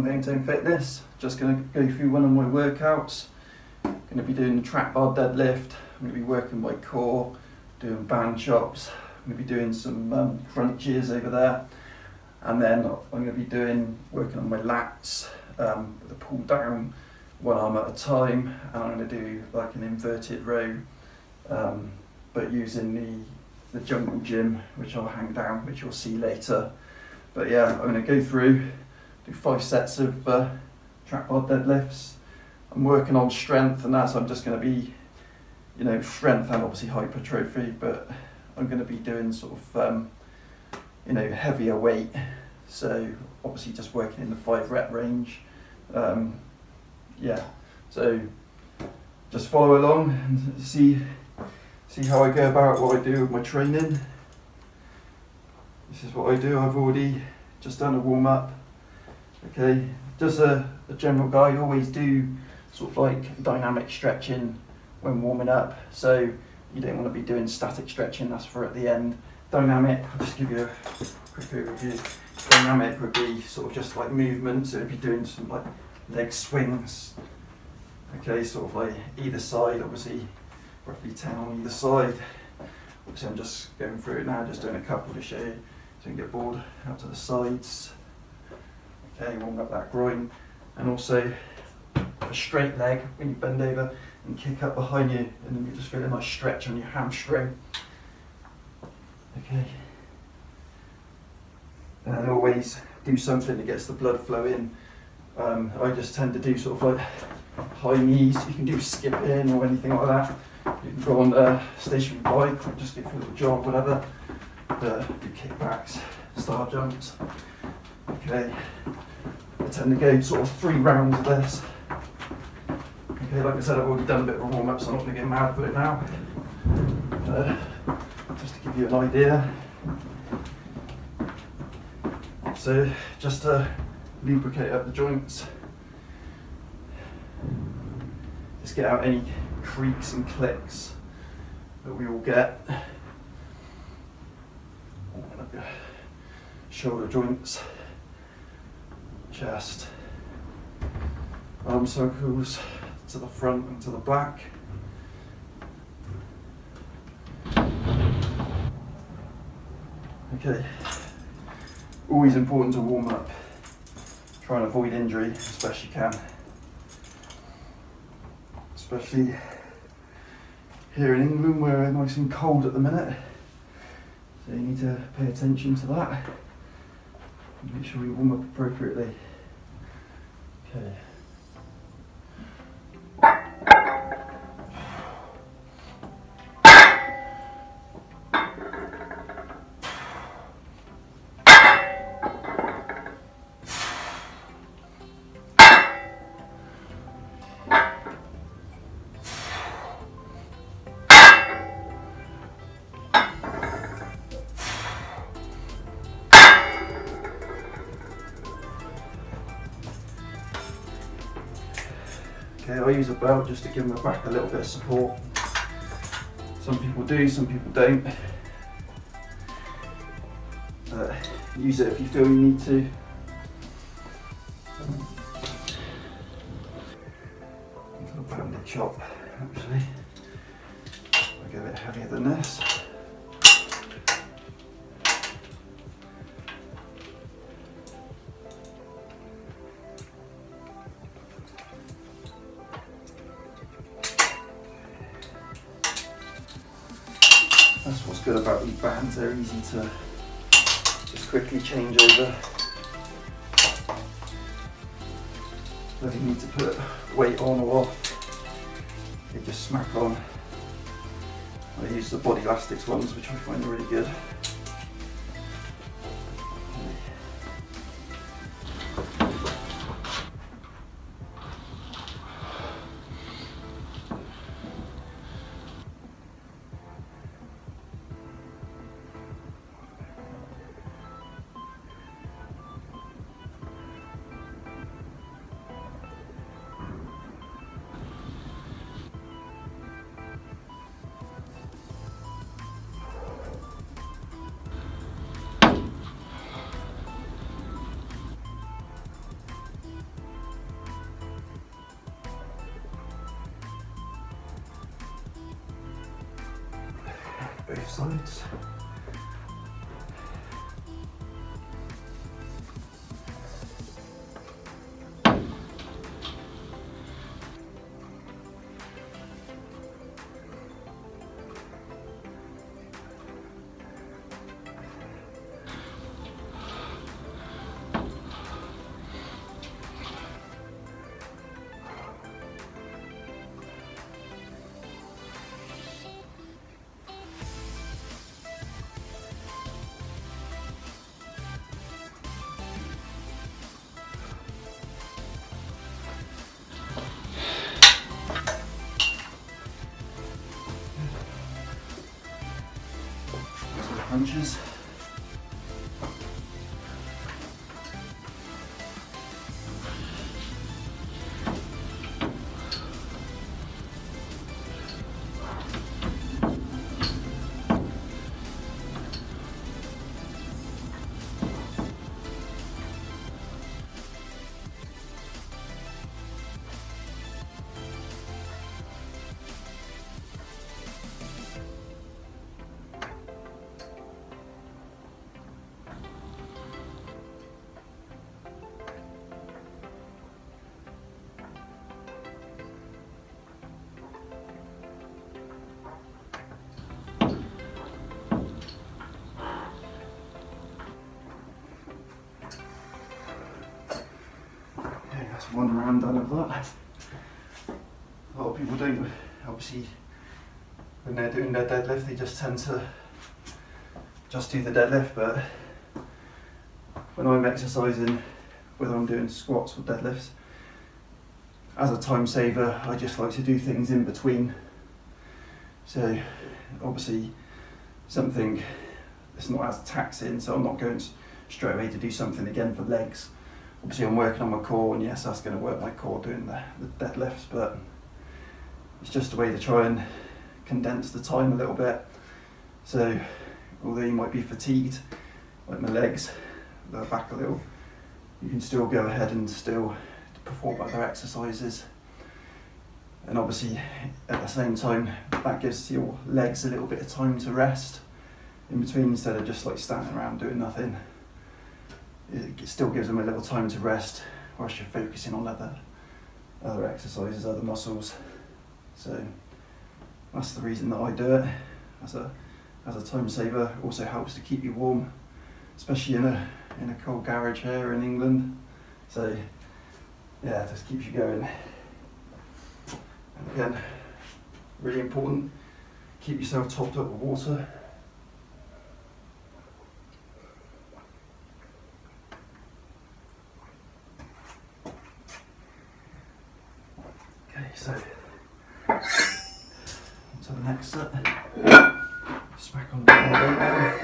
maintain fitness. Just going to go through one of my workouts. Going to be doing the trap bar deadlift. I'm going to be working my core, doing band chops. I'm going to be doing some crunches over there, and then I'm going to be working on my lats with a pull down, one arm at a time, and I'm going to do like an inverted row, but using the jungle gym, which I'll hang down, which you'll see later. But yeah, I'm going to go through, do 5 sets of trap bar deadlifts. I'm working on strength, and I'm just going to be, strength and obviously hypertrophy, but I'm going to be doing sort of, heavier weight. So obviously just working in the 5 rep range. So just follow along and see how I go about what I do with my training. This is what I do. I've already just done a warm up. Okay, just a general guide. I always do sort of like dynamic stretching when warming up. So you don't want to be doing static stretching. That's for at the end. Dynamic. I'll just give you a quick overview. Dynamic would be sort of just like movement. So if you're doing some like leg swings. Okay, sort of like either side. Obviously, roughly 10 on either side. Obviously, I'm just going through it now. Just doing a couple to show you. So you can get bored out to the sides. Okay, warm up that groin, and also a straight leg when you bend over and kick up behind you, and then you just feel a nice stretch on your hamstring. Okay, and always do something that gets the blood flowing. I just tend to do sort of like high knees. You can do skipping or anything like that. You can go on a stationary bike or just go for a little jog, whatever. Do kickbacks, star jumps. Okay, I tend to go sort of 3 rounds of this. Okay, like I said, I've already done a bit of a warm up, so I'm not going to get mad for it now. Just to give you an idea. So just to lubricate up the joints. Just get out any creaks and clicks that we all get. Shoulder joints, chest, arm circles to the front and to the back. Okay, always important to warm up. Try and avoid injury as best you can. Especially here in England where we're nice and cold at the minute. So you need to pay attention to that. Make sure you warm up appropriately. Okay. Okay, I use a belt just to give my back a little bit of support. Some people do, some people don't. Use it if you feel you need to. Little banded chop, actually. I go a bit heavier than this. That's what's good about these bands, they're easy to just quickly change over. Whether you need to put weight on or off, they just smack on. I use the Body Elastics ones, which I find really good. sides. Punches. That's one round done of that. A lot of people don't, obviously, when they're doing their deadlift, they just tend to just do the deadlift, but when I'm exercising, whether I'm doing squats or deadlifts, as a time saver, I just like to do things in between. So obviously something that's not as taxing, so I'm not going straight away to do something again for legs. Obviously I'm working on my core, and yes, that's going to work my core doing the deadlifts, but it's just a way to try and condense the time a little bit. So although you might be fatigued, like my legs, they're back a little, you can still go ahead and still perform other exercises. And obviously at the same time, that gives your legs a little bit of time to rest in between, instead of just like standing around doing nothing. It still gives them a little time to rest whilst you're focusing on other exercises, other muscles. So that's the reason that I do it as a time saver. It also helps to keep you warm, especially in a cold garage here in England. So yeah, it just keeps you going. And again, really important, keep yourself topped up with water. Okay, so on to the next set. Smack on the elbow.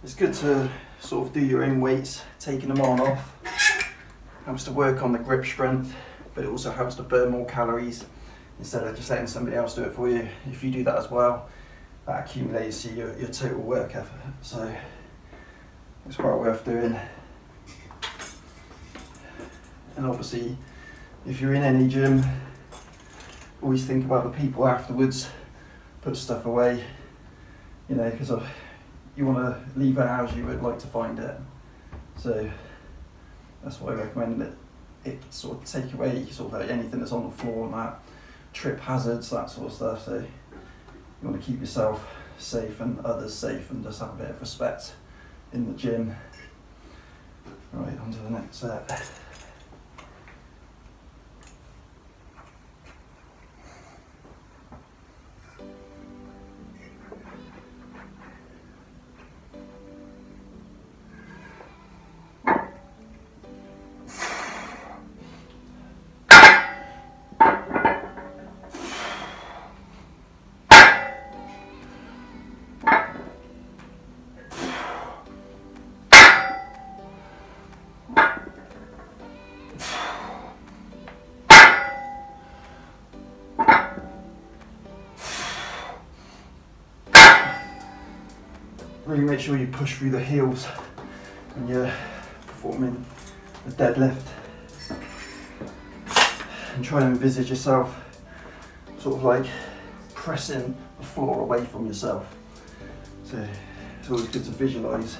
It's good to sort of do your own weights, taking them on and off. Helps to work on the grip strength, but it also helps to burn more calories instead of just letting somebody else do it for you. If you do that as well, that accumulates to your total work effort. So it's quite worth doing. And obviously, if you're in any gym, always think about the people afterwards. Put stuff away, you know, because you want to leave it as you would like to find it. So that's why I recommend that it sort of take away sort of anything that's on the floor and that, trip hazards, that sort of stuff. So you want to keep yourself safe and others safe, and just have a bit of respect in the gym. Right, on to the next set. really make sure you push through the heels when you're performing a deadlift. And try and envisage yourself sort of like pressing the floor away from yourself. So it's always good to visualise.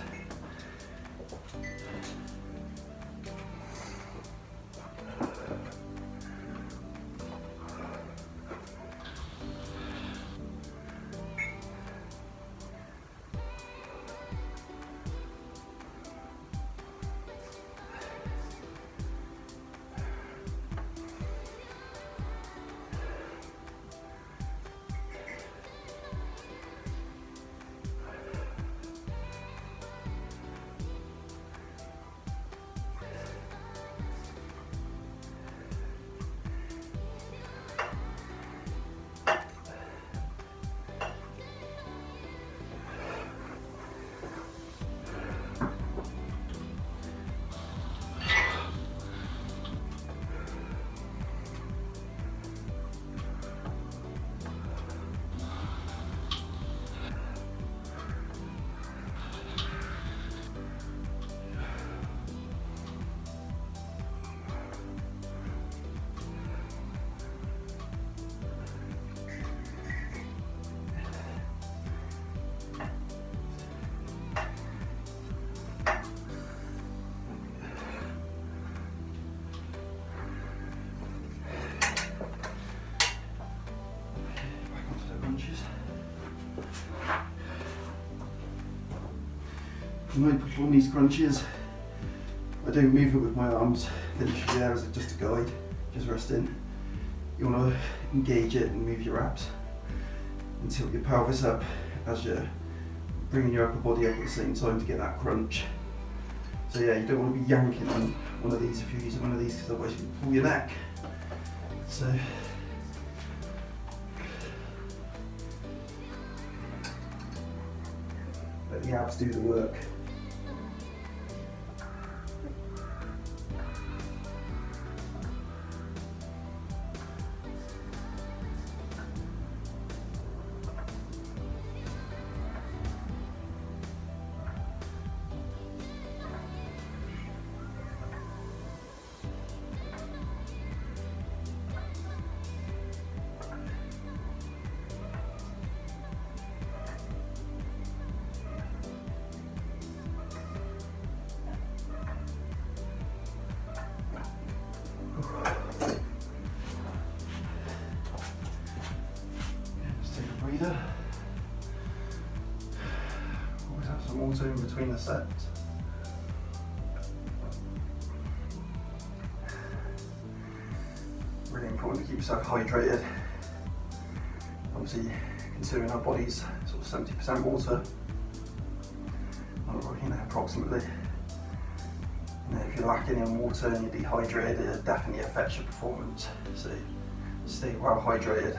When I perform these crunches, I don't move it with my arms, literally there as just a guide, just resting. You want to engage it and move your abs and tilt your pelvis up as you're bringing your upper body up at the same time to get that crunch. So yeah, you don't want to be yanking on one of these if you're using one of these, because otherwise you can pull your neck. So let the abs do the work. Breather. Always have some water in between the sets. Really important to keep yourself hydrated. Obviously, considering our body's sort of 70% water, approximately. If you're lacking in water and you're dehydrated, it definitely affects your performance. So stay well hydrated.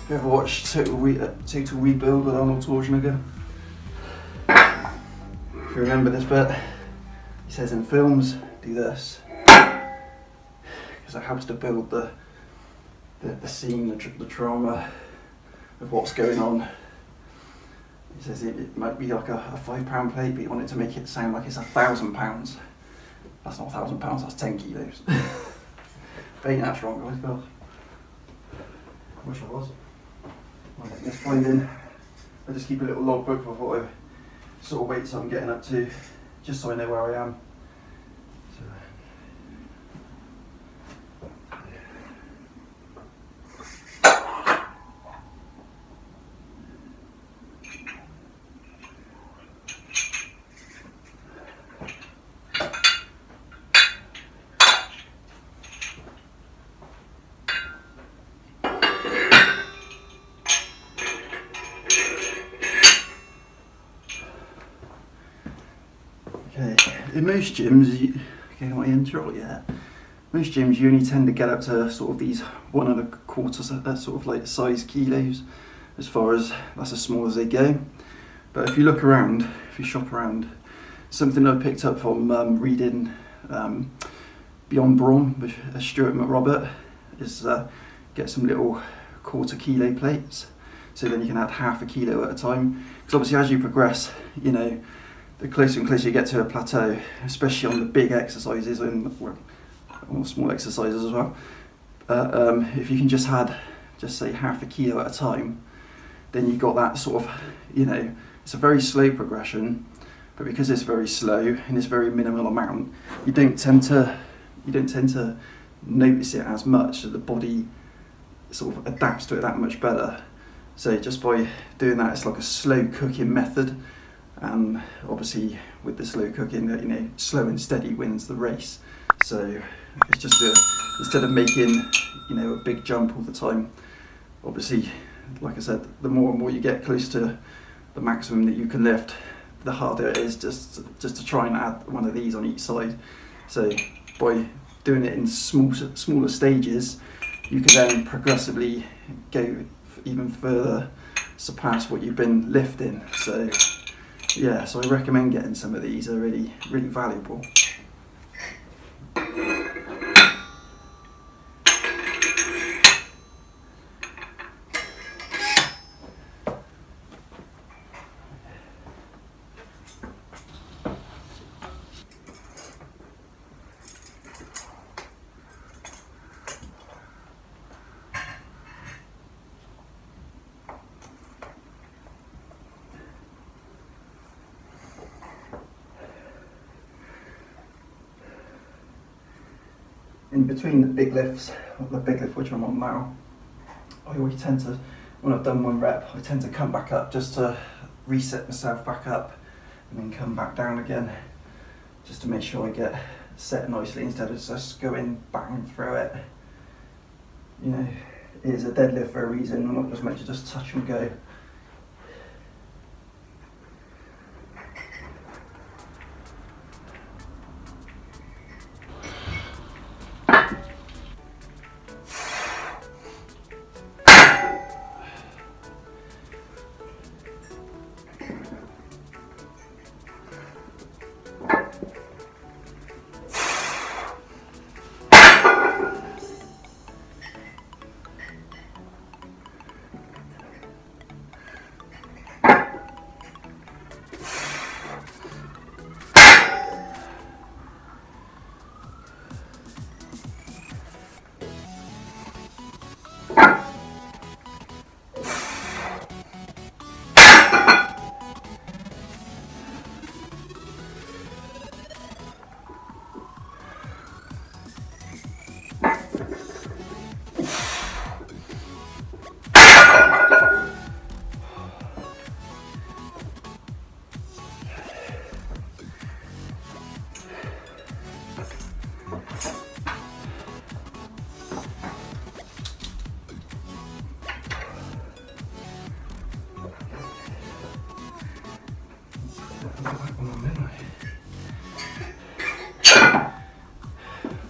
You ever watched Total Rebuild with Arnold Schwarzenegger? If you remember this bit, he says in films, do this. Because it helps to build the scene, the trauma of what's going on. He says it might be like a £5 plate, but you want it to make it sound like it's £1,000. That's not £1,000, that's 10 kilos. But ain't that strong, guys, God. I wish I was. This finding, I just keep a little logbook of what sort of weights I'm getting up to, just so I know where I am. In most gyms, okay, my intro yet, most gyms you only tend to get up to sort of these 1.25 sort of like size kilos, as far as that's as small as they go. But if you look around, if you shop around, something I picked up from reading Beyond Brawn with Stuart McRobert is get some little 1/4 kilo plates, so then you can add 1/2 kilo at a time, because obviously as you progress, you know, the closer and closer you get to a plateau, especially on the big exercises and on small exercises as well, if you can just add, just say 1/2 kilo at a time, then you've got that sort of, you know, it's a very slow progression, but because it's very slow and it's very minimal amount, you don't tend to notice it as much, so the body sort of adapts to it that much better. So just by doing that, it's like a slow cooking method, and obviously with the slow cooking, you know, slow and steady wins the race. So it's just instead of making, you know, a big jump all the time, obviously, like I said, the more and more you get close to the maximum that you can lift, the harder it is just to try and add one of these on each side. So by doing it in smaller stages, you can then progressively go even further, surpass what you've been lifting. So yeah, so I recommend getting some of these. They're really, really valuable. In between the big lifts, the big lift which I'm on now, I always tend to, when I've done 1 rep, I tend to come back up just to reset myself back up, and then come back down again, just to make sure I get set nicely instead of just going bang through it. You know, it is a deadlift for a reason. I'm not just meant to just touch and go.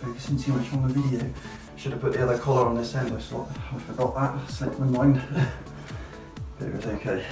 Focusing too much on the video. Should have put the other collar on this end. I forgot that. Slipped my mind. But it was okay.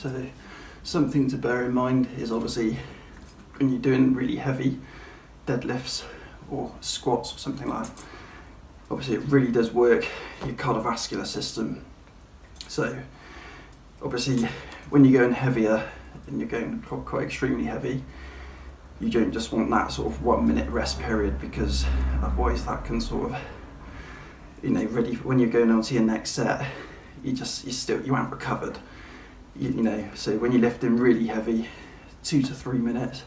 So something to bear in mind is obviously when you're doing really heavy deadlifts or squats or something like that, obviously it really does work your cardiovascular system. So obviously when you're going heavier and you're going quite extremely heavy, you don't just want that sort of 1 minute rest period, because otherwise that can sort of, ready when you're going on to your next set, you haven't recovered. So when you're lifting really heavy, 2 to 3 minutes,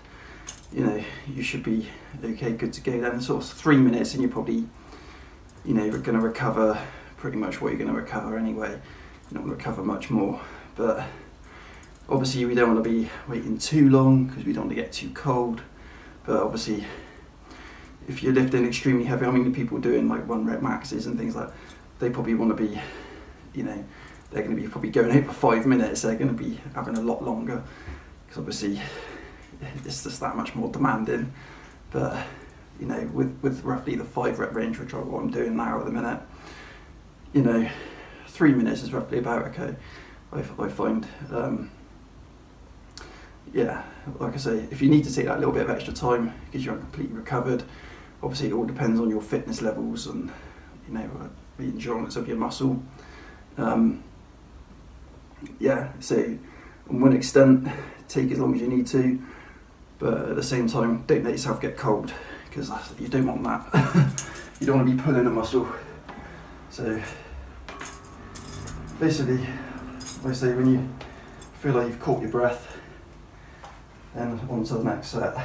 you should be okay, good to go. Then sort of 3 minutes and you're probably, going to recover pretty much what you're going to recover anyway. You're not going to recover much more. But obviously we don't want to be waiting too long because we don't want to get too cold. But obviously if you're lifting extremely heavy, the people doing like 1 rep maxes and things like that, they probably want to be, they're going to be probably going out for 5 minutes. They're going to be having a lot longer because obviously it's just that much more demanding. But with roughly the 5 rep range, which is what I'm doing now at the minute, 3 minutes is roughly about okay. I find, like I say, if you need to take that little bit of extra time because you're completely recovered, obviously it all depends on your fitness levels and the endurance of your muscle. So on one extent, take as long as you need to, but at the same time, don't let yourself get cold, because you don't want that. You don't want to be pulling a muscle. So basically, like I say, when you feel like you've caught your breath, then on to the next set.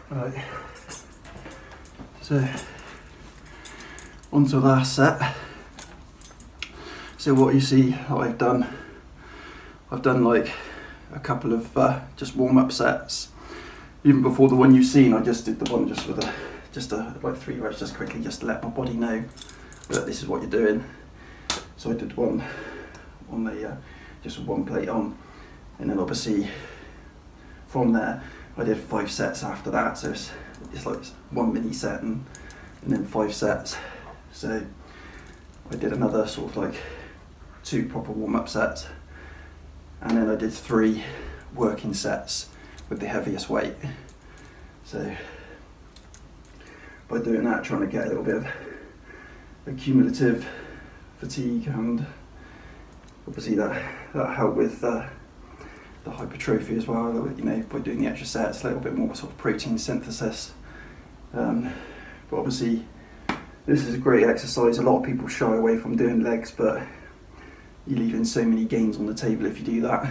Right, so on to the last set. So what you see I've done like a couple of just warm-up sets. Even before the one you've seen, I just did the one just with like 3 reps, just quickly, just to let my body know that this is what you're doing. So I did one on the just with 1 plate on, and then obviously from there I did 5 sets after that. So it's like 1 mini set and then 5 sets. So I did another sort of like 2 proper warm-up sets, and then I did 3 working sets with the heaviest weight. So by doing that, trying to get a little bit of accumulative fatigue, and obviously that helped with the hypertrophy as well, you know, by doing the extra sets, a little bit more sort of protein synthesis. But obviously this is a great exercise. A lot of people shy away from doing legs, but you're leaving so many gains on the table if you do that,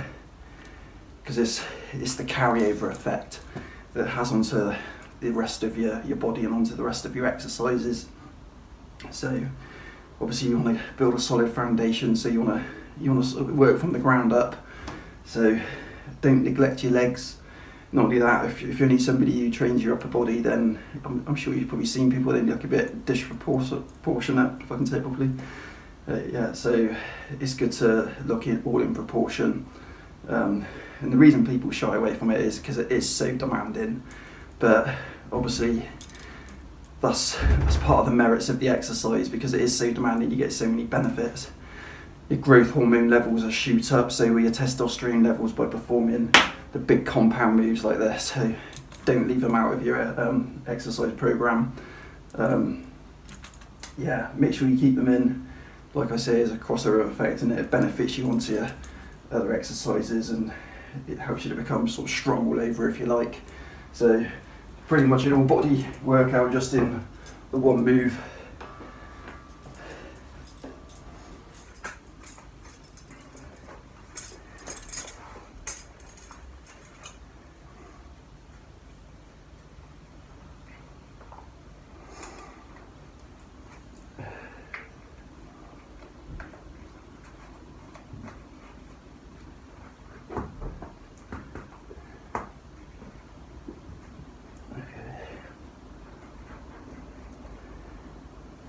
because it's the carryover effect that it has onto the rest of your body and onto the rest of your exercises. So obviously you want to build a solid foundation, so you want to work from the ground up. So don't neglect your legs. Not only that, if you're only somebody who trains your upper body, then I'm sure you've probably seen people that look a bit disproportionate, if I can say it properly. Yeah, so it's good to look at all in proportion. And the reason people shy away from it is because it is so demanding. But obviously that's part of the merits of the exercise, because it is so demanding. You get so many benefits. Your growth hormone levels are shoot up, so will your testosterone levels, by performing the big compound moves like this. So don't leave them out of your exercise program. Yeah, make sure you keep them in. Like I say, as a crossover effect, and it benefits you onto your other exercises, and it helps you to become sort of strong all over, if you like. So pretty much an all body workout just in the one move.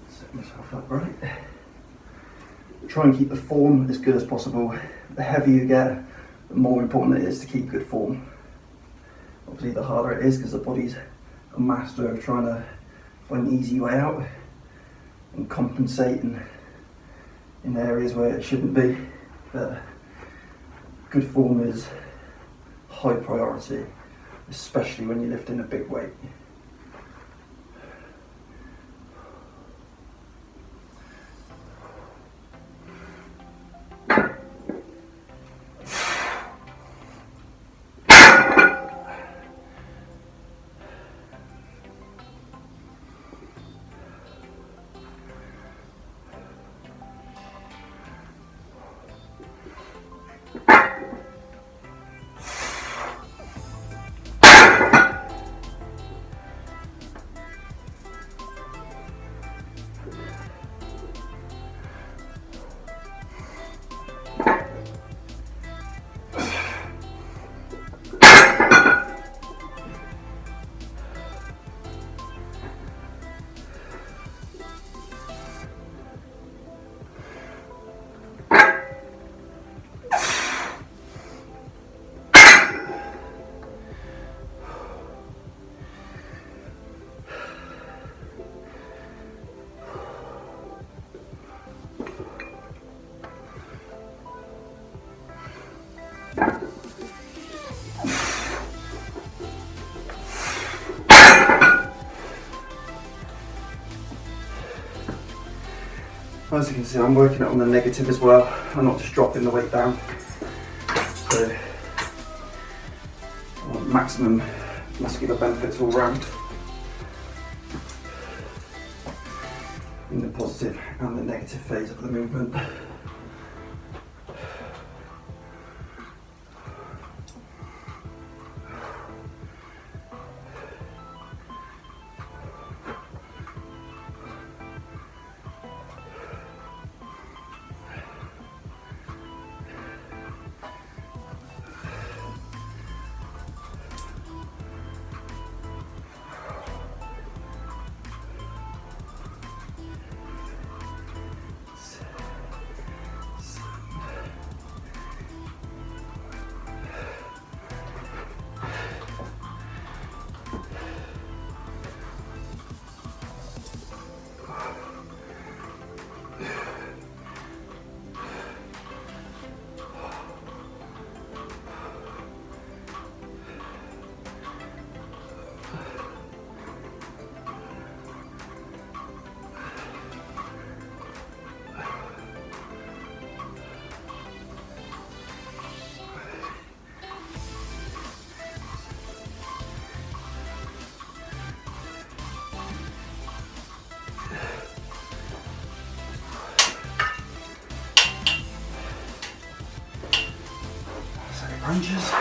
Set myself up right. Try and keep the form as good as possible. The heavier you get, the more important it is to keep good form. Obviously the harder it is, because the body's a master of trying to find an easy way out and compensate in areas where it shouldn't be. But good form is high priority, especially when you're lifting a big weight. As you can see, I'm working it on the negative as well. I'm not just dropping the weight down. So I want maximum muscular benefits all round, in the positive and the negative phase of the movement. lunges.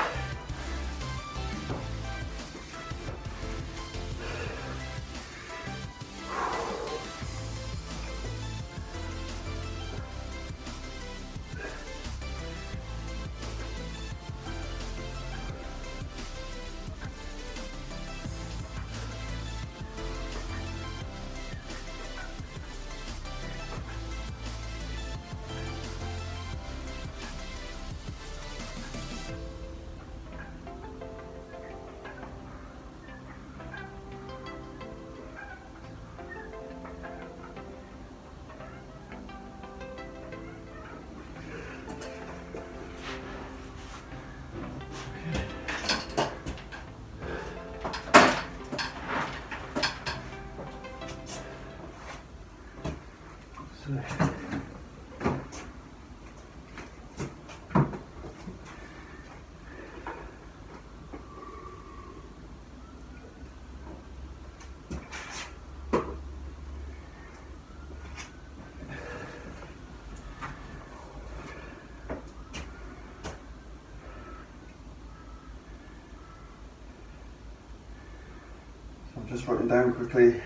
I'm just writing down quickly.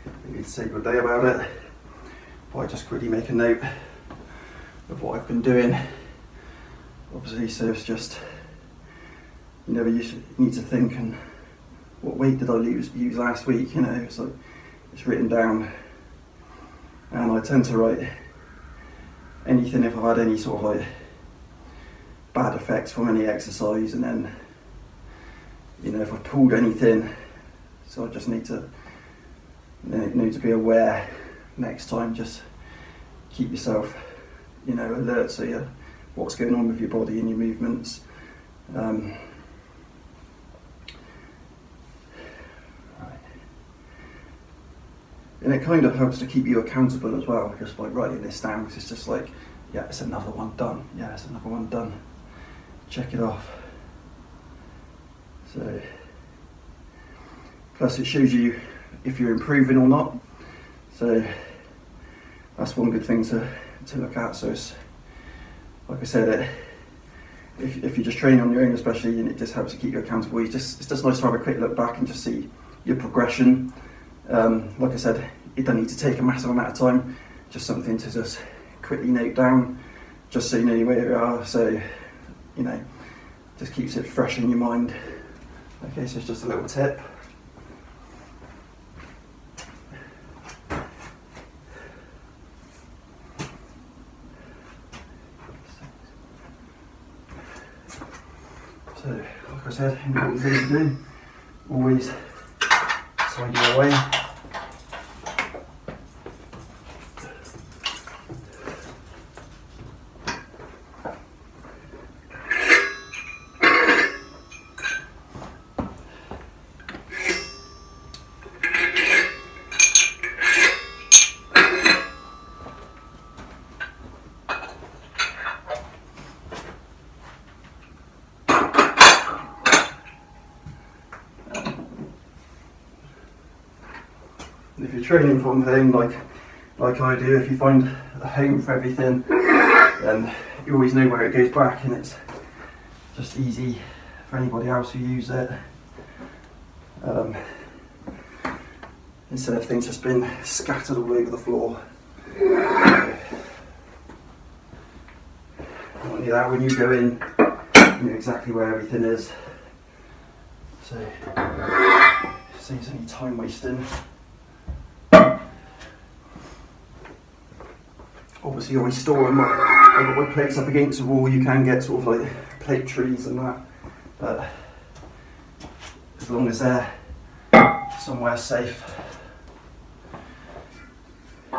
I need to say good day about it. But I just quickly make a note of what I've been doing. Obviously, so it's just, you never need to think, and what weight did I use last week, you know, it's like, it's written down. And I tend to write anything if I've had any sort of like bad effects from any exercise, and then, you know, if I've pulled anything, so I just need to be aware next time. Just keep yourself, you know, alert, so you're what's going on with your body and your movements. Right. And it kind of helps to keep you accountable as well, just by writing this down, because it's just like, yeah, it's another one done. Yeah, it's another one done. Check it off. So, plus it shows you if you're improving or not. So that's one good thing to look at. So it's, like I said, if you just train on your own especially, and it just helps to keep you accountable, it's just nice to have a quick look back and just see your progression. Like I said, you don't need to take a massive amount of time, just something to just quickly note down, just so you know where you are, so, you know, just keeps it fresh in your mind. Okay, so it's just a little tip. So, like I said, important thing to do, always side your way. If you're training from home, like I do, if you find a home for everything, then you always know where it goes back, and it's just easy for anybody else who use it. Instead of things just being scattered all over the floor. Not only that, when you go in, you know exactly where everything is. So it saves any time wasting. Obviously, always store them. I've got my plates up against the wall. You can get sort of like plate trees and that, but as long as they're somewhere safe. You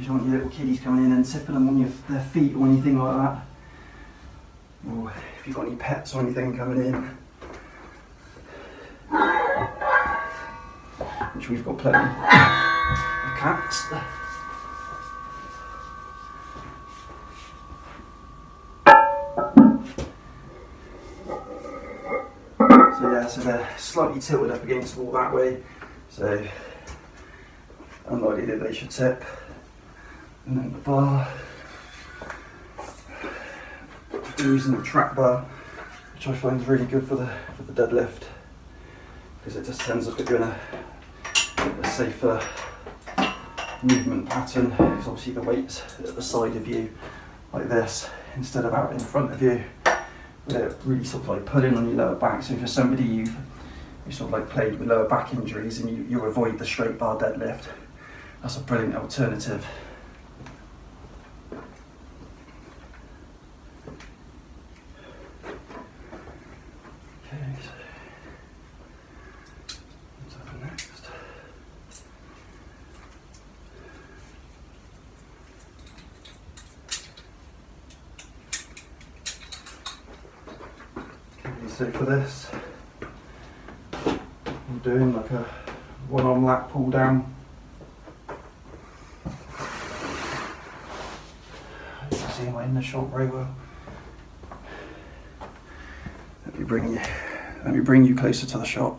don't want your little kiddies coming in and tipping them on their feet or anything like that. Or if you've got any pets or anything coming in, which we've got plenty. Cats. So yeah, so they're slightly tilted up against the wall that way, so unlikely that they should tip. And then the bar. I'm using the track bar, which I find is really good for the deadlift, because it just tends to put you in a safer movement pattern, because obviously the weight's at the side of you like this instead of out in front of you, where it really sort of like pulling on your lower back. So if you're somebody you sort of like played with lower back injuries and you avoid the straight bar deadlift, that's a brilliant alternative. So for this, I'm doing like a one-arm lat pull down. You can see my inner short very well. Let me bring you closer to the shot.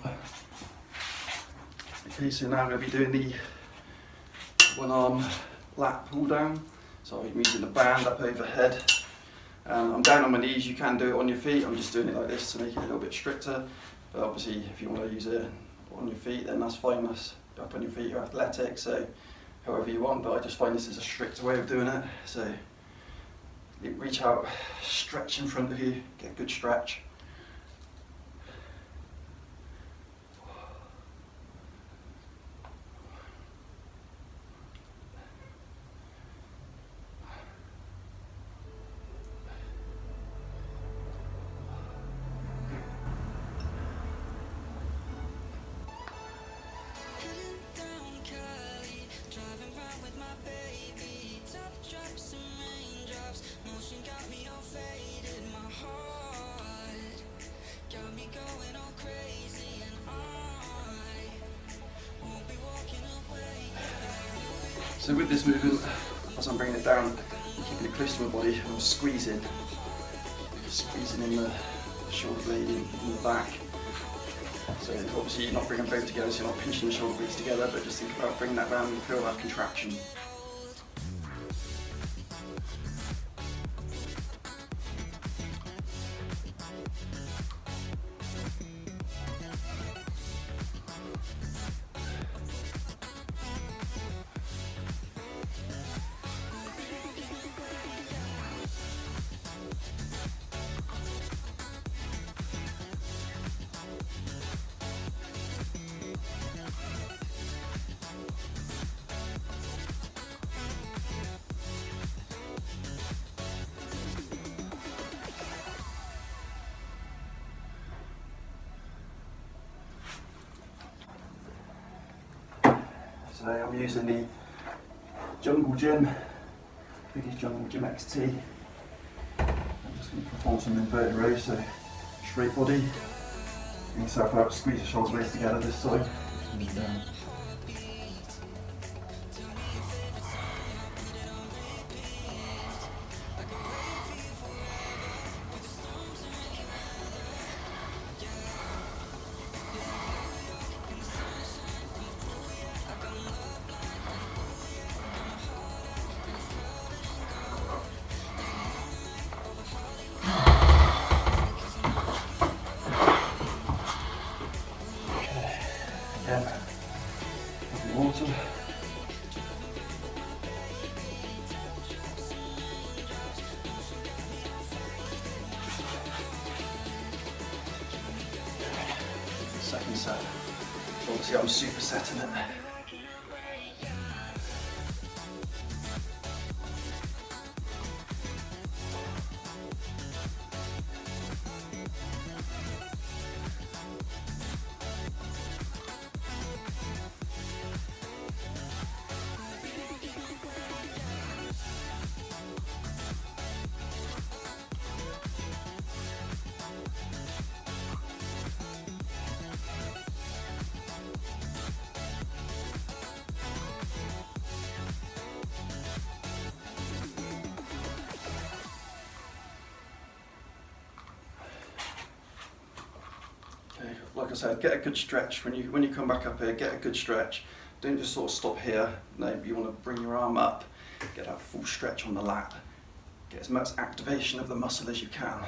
Okay, so now I'm going to be doing the one-arm lat pull down. So I'm using the band up overhead. I'm down on my knees. You can do it on your feet. I'm just doing it like this to make it a little bit stricter. But obviously, if you want to use it on your feet, then that's fine. That's up on your feet. You're athletic, so however you want. But I just find this is a stricter way of doing it. So reach out, stretch in front of you, get a good stretch. So with this movement, as I'm bringing it down, I'm keeping it close to my body, I'm squeezing in the shoulder blade in the back. So obviously you're not bringing both together, so you're not pinching the shoulder blades together, but just think about bringing that round and feel that contraction. Today I'm using the Jungle Gym, biggest Jungle Gym XT. I'm just going to perform some inverted rows, so straight body. Bring yourself out, squeeze your shoulder blades together this side. And down. Water. Second set. Obviously I'm supersetting it. Like I said, get a good stretch when you come back up here. Get a good stretch. Don't just sort of stop here. No, you want to bring your arm up, get that full stretch on the lat, get as much activation of the muscle as you can.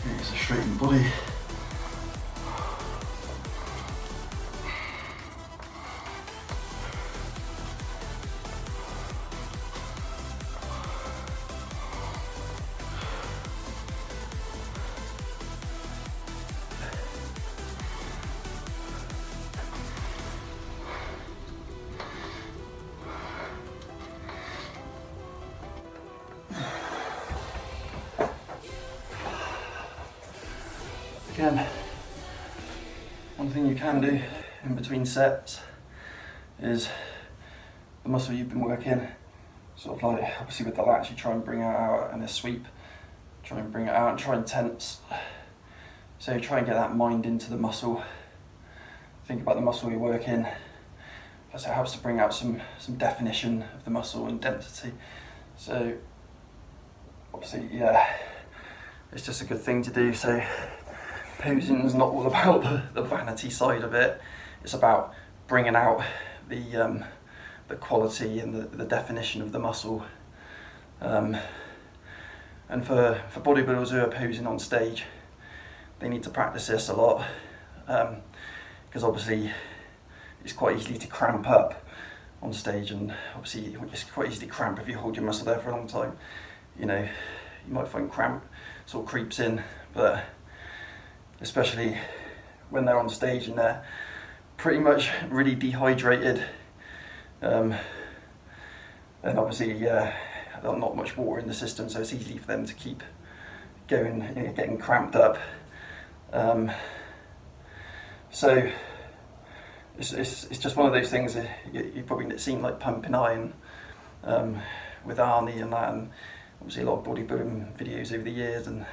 Here's a straightened body. Again, one thing you can do in between sets is the muscle you've been working, sort of like obviously with the lats you try and bring it out and a sweep, try and bring it out and try and tense. So try and get that mind into the muscle, think about the muscle you're working, plus it helps to bring out some definition of the muscle and density. So obviously, yeah, it's just a good thing to do. So posing is not all about the vanity side of it. It's about bringing out the quality and the definition of the muscle. And for bodybuilders who are posing on stage, they need to practice this a lot, because obviously it's quite easy to cramp up on stage, and obviously it's quite easy to cramp if you hold your muscle there for a long time. You know, you might find cramp sort of creeps in, but especially when they're on stage and they're pretty much really dehydrated, and obviously there's not much water in the system, so it's easy for them to keep going, getting cramped up. So it's just one of those things that you've probably seen, like pumping iron with Arnie and that, and obviously a lot of bodybuilding videos over the years, and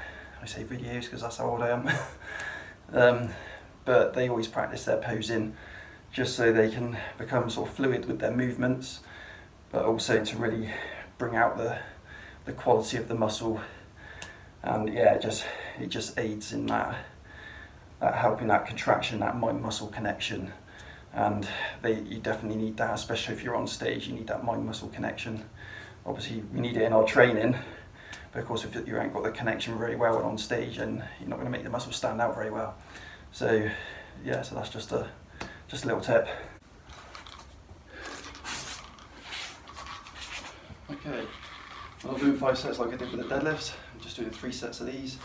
I say videos because that's how old I am. But they always practice their posing just so they can become sort of fluid with their movements, but also to really bring out the quality of the muscle. And yeah, it just aids in that helping that contraction, that mind-muscle connection. And you definitely need that, especially if you're on stage. You need that mind-muscle connection. Obviously, we need it in our training, but of course, if you ain't got the connection very well on stage, then you're not going to make the muscle stand out very well. So yeah, so that's just a little tip. Okay, I'm not doing 5 sets like I did with the deadlifts. I'm just doing 3 sets of these.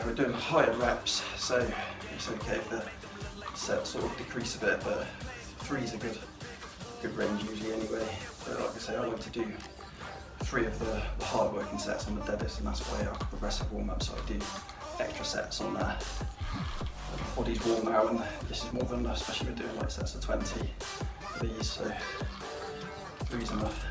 We're doing higher reps, so it's okay if the sets sort of decrease a bit, but 3 is a good range usually anyway. So like I say, I like to do 3 of the hard working sets on the deadlift, and that's why I have progressive warm up, so I do extra sets on there. The body's warm now, and this is more than enough, especially if we're doing like sets of 20 of these, so 3 is enough.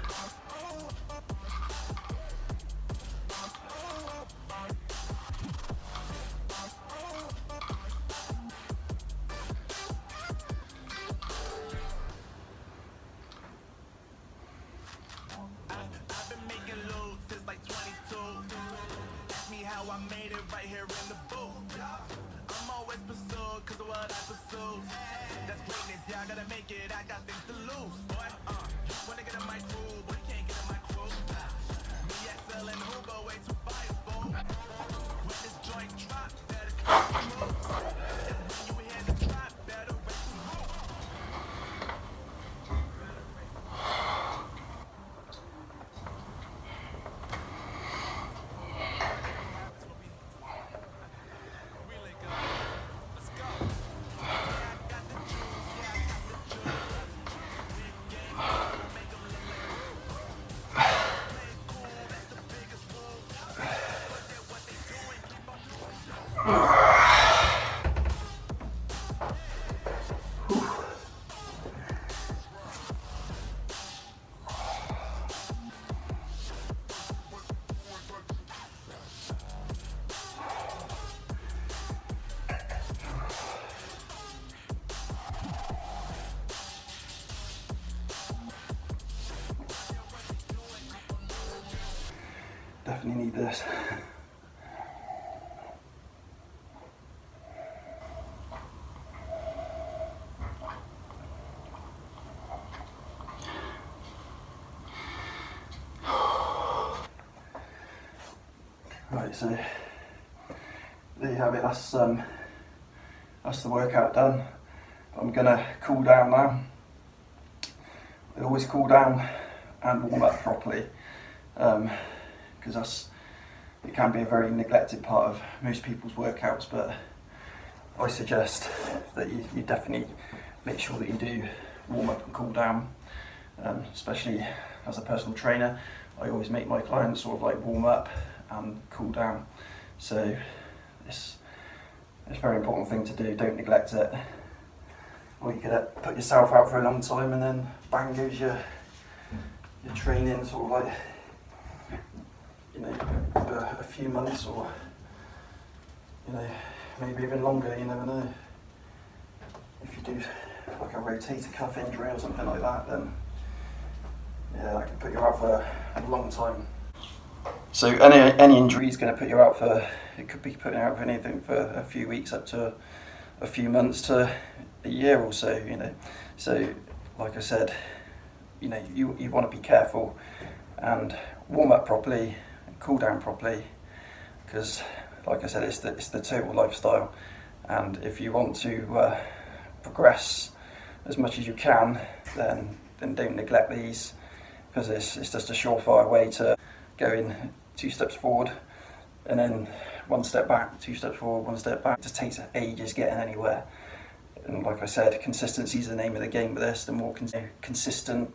Definitely need this. Right, so there you have it. That's the workout done. I'm gonna cool down now. I always cool down and warm up properly, because it can be a very neglected part of most people's workouts, but I suggest that you definitely make sure that you do warm up and cool down, especially as a personal trainer. I always make my clients sort of like warm up and cool down, so it's a very important thing to do. Don't neglect it, or you could put yourself out for a long time and then bang goes your training, sort of like, you know, for a few months, or, you know, maybe even longer. You never know. If you do like a rotator cuff injury or something like that, then yeah, that can put you out for a long time. So any injury is going to put you out for, it could be putting you out for anything for a few weeks up to a few months to a year or so, you know. So like I said, you know, you want to be careful and warm up properly and cool down properly, because like I said, it's the total lifestyle, and if you want to progress as much as you can, then don't neglect these, because it's just a surefire way to go in 2 steps forward and then 1 step back, 2 steps forward, 1 step back. It just takes ages getting anywhere. And like I said, consistency is the name of the game with this. The more consistent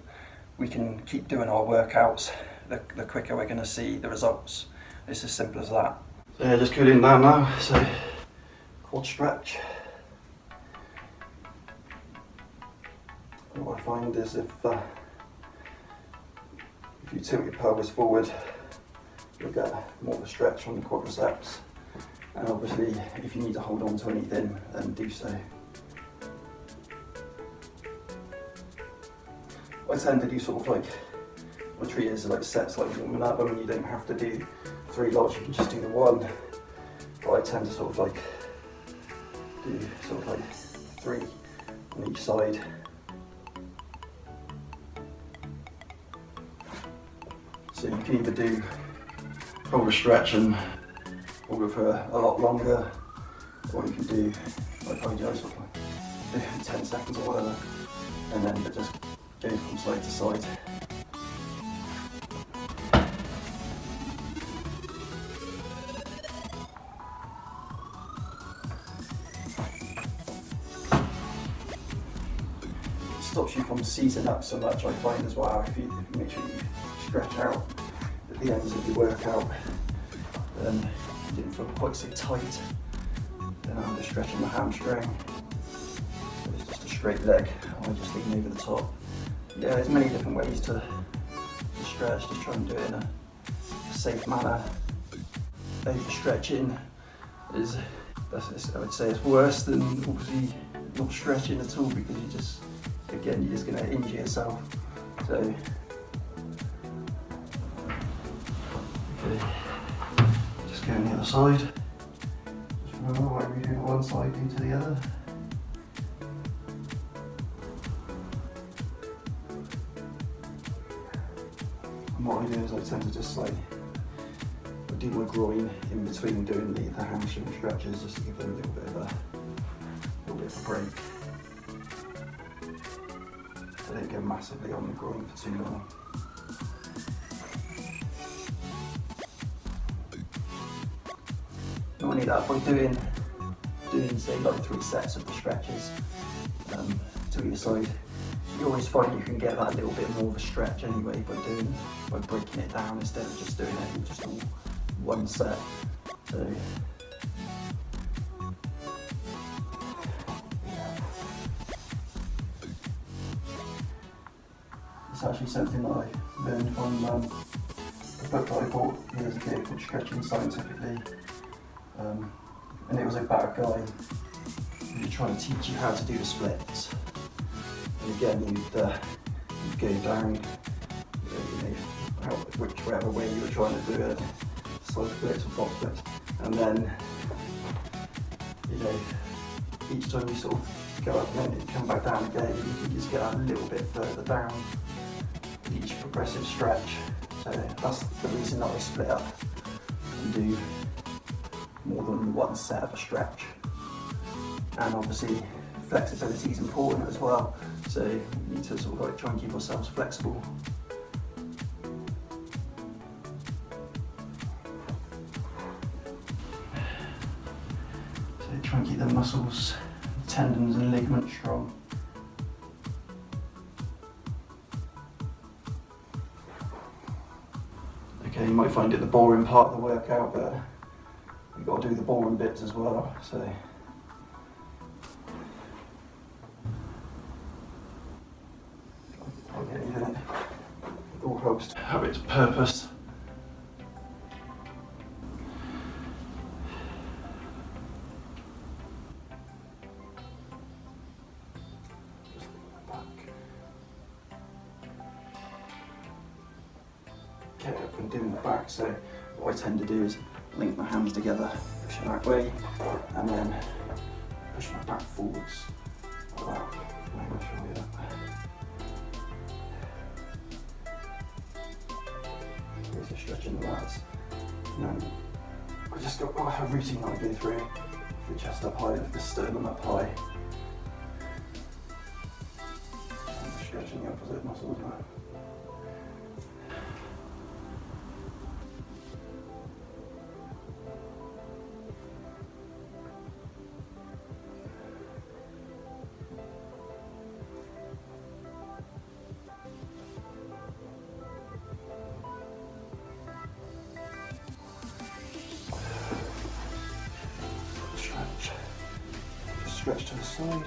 we can keep doing our workouts, the quicker we're going to see the results. It's as simple as that. So yeah, just cooling down now. So quad stretch. What I find is if you tilt your pelvis forward, you'll get more of a stretch on the quadriceps. And obviously, if you need to hold on to anything, then do so. I tend to do sort of like, I treat it as like sets, like warming up. I mean, you don't have to do 3 lots, you can just do the 1. But I tend to sort of like do sort of like 3 on each side. So you can either do hold a stretch and hold it for a lot longer, or you can do like I do, sort of like 10 seconds or whatever, and then just go from side to side. It stops you from seizing up so much, I find, as well. If you make sure you stretch out at the ends of your workout, then you didn't feel quite so tight. Then I'm just stretching my hamstring. So it's just a straight leg, I just lean over the top. Yeah, there's many different ways to stretch. Just try and do it in a safe manner. Overstretching is, I would say, it's worse than obviously not stretching at all, because you just, again, you're just going to injure yourself. So, okay, just go on the other side. Just remember, whatever you do to one side, do to the other. And what I do is I tend to just like do my groin in between doing the hamstring stretches, just to give them a little bit of a break. So they don't go massively on the groin for too long. Normally that by doing say like 3 sets of the stretches to either side, you always find you can get that little bit more of a stretch anyway by breaking it down instead of just doing it just all one set. So yeah. It's actually something that I learned from a book that I bought years ago called Stretching Scientifically, and it was about a guy who was trying to teach you how to do the splits. And again, you'd go down, whichever way you were trying to do it, side splits or box splits, and then each time you sort of go up and then you come back down again, you can just get a little bit further down with each progressive stretch. So that's the reason that I split up and do more than one set of a stretch. And obviously flexibility is important as well, so we need to sort of like try and keep ourselves flexible. So try and keep the muscles, tendons and ligaments strong. Okay, you might find it the boring part of the workout, but you've got to do the boring bits as well. So it all helps to have its purpose. Okay, I've been doing the back, so what I tend to do is link my hands together, push it that way, and then push my back forwards like that. I'm going to show you that. So stretching the lats. And then I just got a routine that I go through. The chest up high, the sternum up high. And stretching the opposite muscles now. Stretch to the side.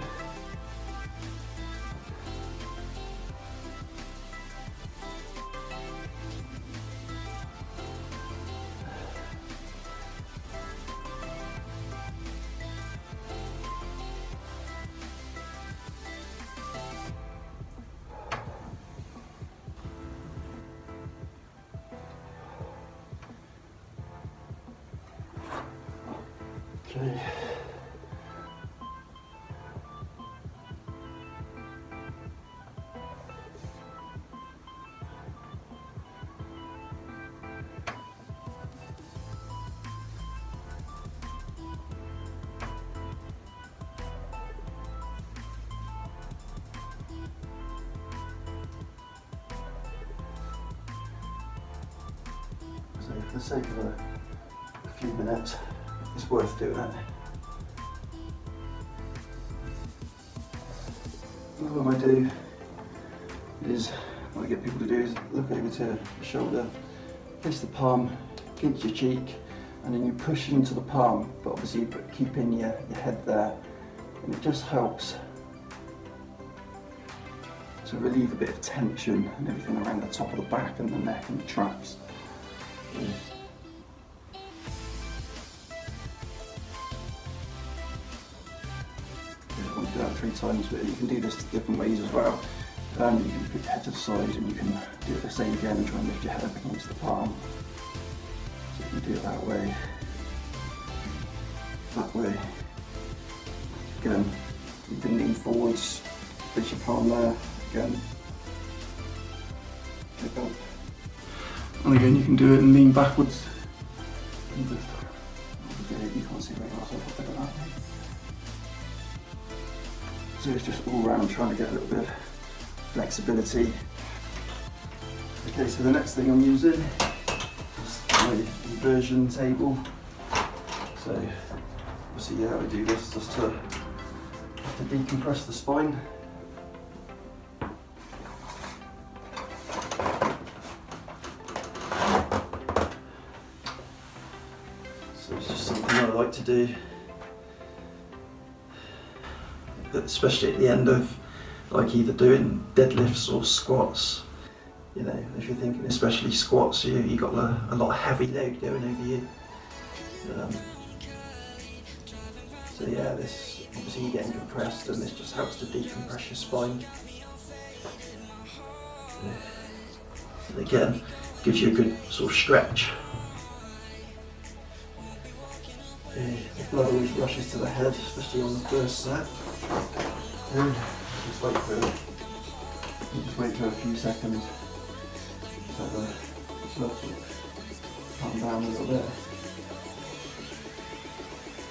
Okay. So for the sake of a few minutes, it's worth doing it. What I do is, what I get people to do is look over to the shoulder, place the palm against your cheek, and then you push into the palm, but obviously keeping your head there, and it just helps to relieve a bit of tension and everything around the top of the back and the neck and the traps. Yeah. You do that 3 times, but you can do this different ways as well. You can put your head to the side and you can do it the same again and try and lift your head up against the palm. So you can do it that way. Again, you can lean forwards, place your palm there, again, pick up. And again, you can do it and lean backwards. You can't see very well, so I'll put it that way. So it's just all around trying to get a little bit of flexibility. Okay, so the next thing I'm using is my inversion table. So obviously, yeah, I do this just to decompress the spine. So it's just something I like to do, especially at the end of like either doing deadlifts or squats. You know, if you're thinking especially squats, you got a lot of heavy load going over you. So yeah, this obviously you're getting compressed, and this just helps to decompress your spine. And again, gives you a good sort of stretch. The blood always rushes to the head, especially on the first set. Just wait for a few seconds. Just let the blood sort of calm down a little bit.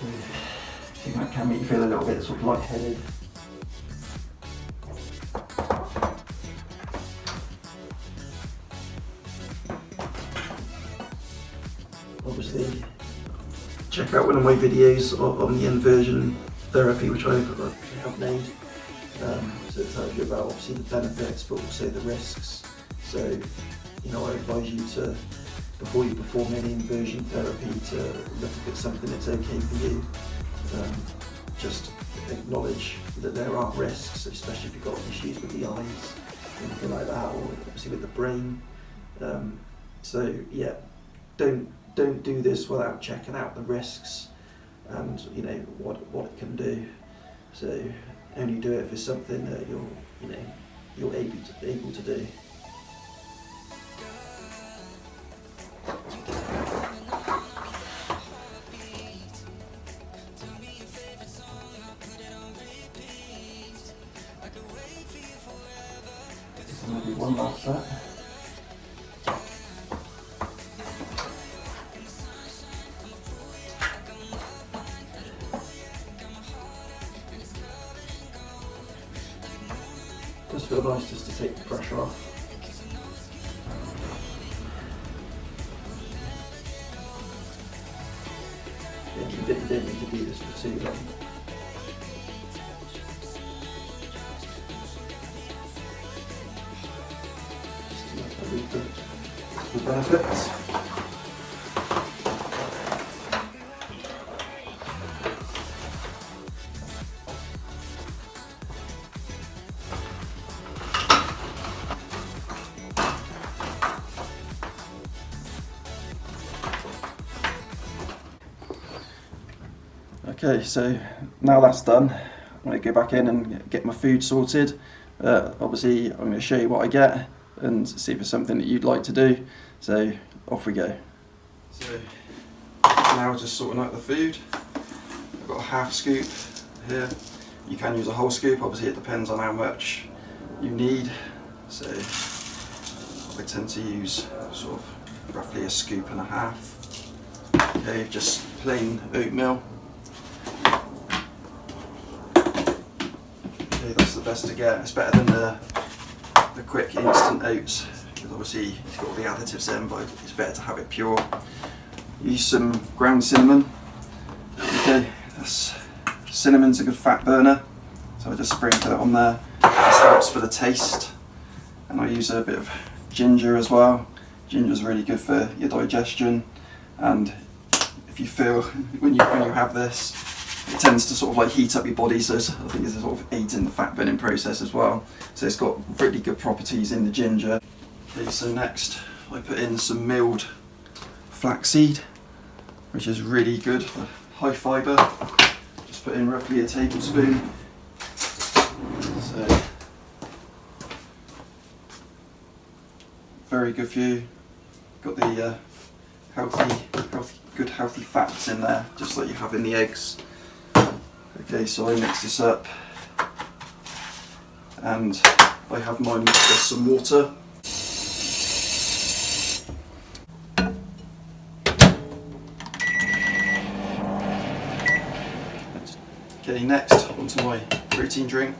I think that can make you feel a little bit sort of lightheaded. Obviously, check out one of my videos on the inversion therapy, which I have made. So it tells you about obviously the benefits, but also the risks. So, you know, I advise you to, before you perform any inversion therapy, to look if it's something that's okay for you. Just acknowledge that there are risks, especially if you've got issues with the eyes, anything like that, or obviously with the brain. So yeah, don't do this without checking out the risks and you know what it can do. So only do it if it's something that you're able to do. Maybe one last set. Just feel nice just to take the pressure off. Yeah, you don't need to do this for too long. The benefits. Okay, so now that's done, I'm going to go back in and get my food sorted. Obviously, I'm going to show you what I get and see if it's something that you'd like to do. So off we go. So now just sorting out the food. I've got a half scoop here. You can use a whole scoop, obviously it depends on how much you need. So I tend to use sort of roughly a scoop and a half. Okay, just plain oatmeal. Okay, that's the best to get. It's better than the quick instant oats, because obviously it's got all the additives in, but it's better to have it pure. Use some ground cinnamon. Okay, cinnamon's a good fat burner, so I just sprinkle it on there. This helps for the taste. And I use a bit of ginger as well. Ginger's really good for your digestion, and if you feel when you have this, it tends to sort of like heat up your body, so I think it's sort of aids in the fat burning process as well. So it's got really good properties in the ginger. Okay, so next I put in some milled flaxseed, which is really good for high fibre. Just put in roughly a tablespoon. So very good for you. Got the good healthy fats in there, just like you have in the eggs. Okay, so I mix this up, and I have mine with just some water. Okay, next onto my protein drink.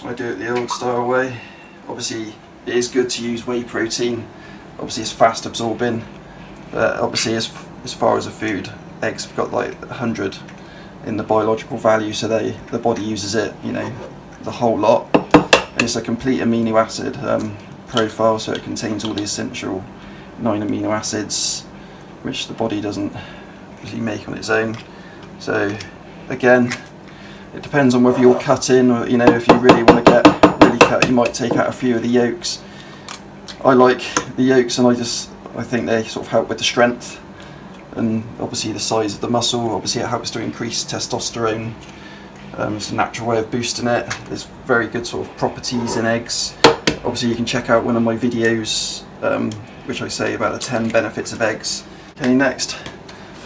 I do it the old style way. Obviously it is good to use whey protein. Obviously it's fast absorbing, but obviously as far as a food, eggs have got like 100 in the biological value, so the body uses it, you know, the whole lot. And it's a complete amino acid profile, so it contains all the essential 9 amino acids which the body doesn't usually make on its own. So again, it depends on whether you're cutting, or, you know, if you really want to get really cut, you might take out a few of the yolks. I like the yolks, and I think they sort of help with the strength and obviously the size of the muscle. Obviously it helps to increase testosterone. It's a natural way of boosting it. There's very good sort of properties in eggs. Obviously you can check out one of my videos which I say about the 10 benefits of eggs. Okay, next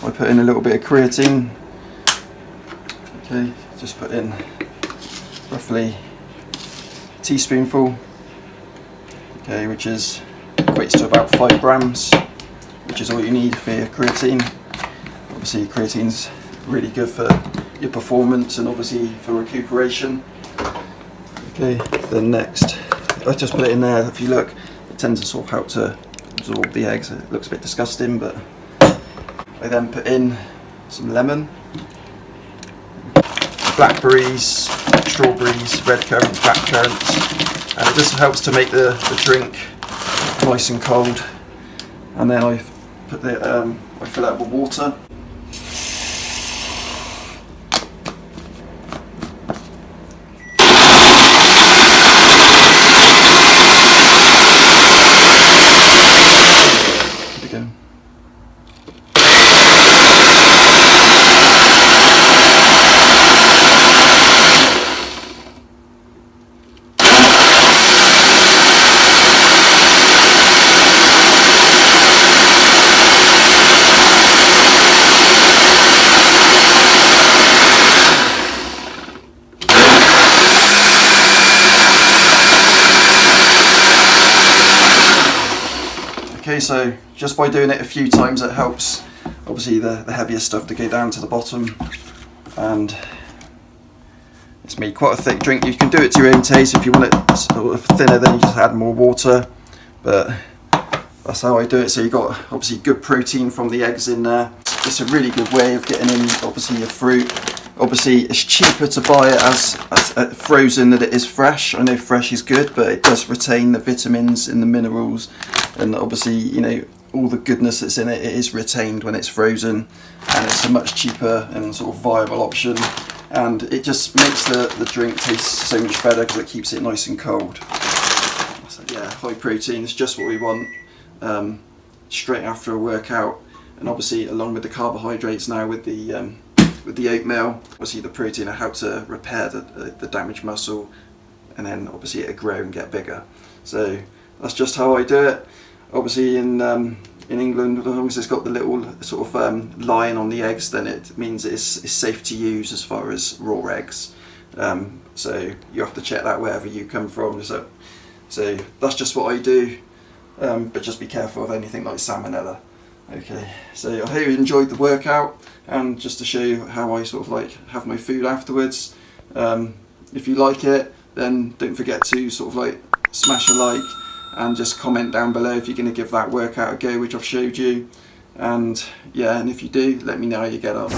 I put in a little bit of creatine. Okay, just put in roughly a teaspoonful, okay, which equates to about 5 grams, which is all you need for your creatine. Obviously creatine's really good for your performance and obviously for recuperation. Okay, then next I just put it in there. If you look, it tends to sort of help to absorb the eggs. It looks a bit disgusting, but I then put in some lemon, blackberries, strawberries, red currants, black currants, and it just helps to make the drink nice and cold. And then I fill it up with water. Okay, so just by doing it a few times, it helps obviously the heavier stuff to go down to the bottom, and it's made quite a thick drink. You can do it to your own taste. If you want it sort of thinner, then you just add more water, but that's how I do it. So you've got obviously good protein from the eggs in there. It's a really good way of getting in obviously your fruit. Obviously it's cheaper to buy it as frozen than it is fresh. I know fresh is good, but it does retain the vitamins and the minerals, and obviously, you know, all the goodness that's in it, it is retained when it's frozen, and it's a much cheaper and sort of viable option, and it just makes the drink taste so much better because it keeps it nice and cold. So yeah, high protein is just what we want straight after a workout, and obviously along with the carbohydrates now with the oatmeal, obviously the protein will help to repair the damaged muscle, and then obviously it'll grow and get bigger. So that's just how I do it. Obviously in England, as long as it's got the little sort of line on the eggs, then it means it's safe to use as far as raw eggs. So you have to check that wherever you come from. So that's just what I do, but just be careful of anything like salmonella. Okay, so I hope you enjoyed the workout, and just to show you how I sort of like have my food afterwards. If you like it, then don't forget to sort of like smash a like, and just comment down below if you're going to give that workout a go, which I've showed you. And yeah, and if you do, let me know how you get on.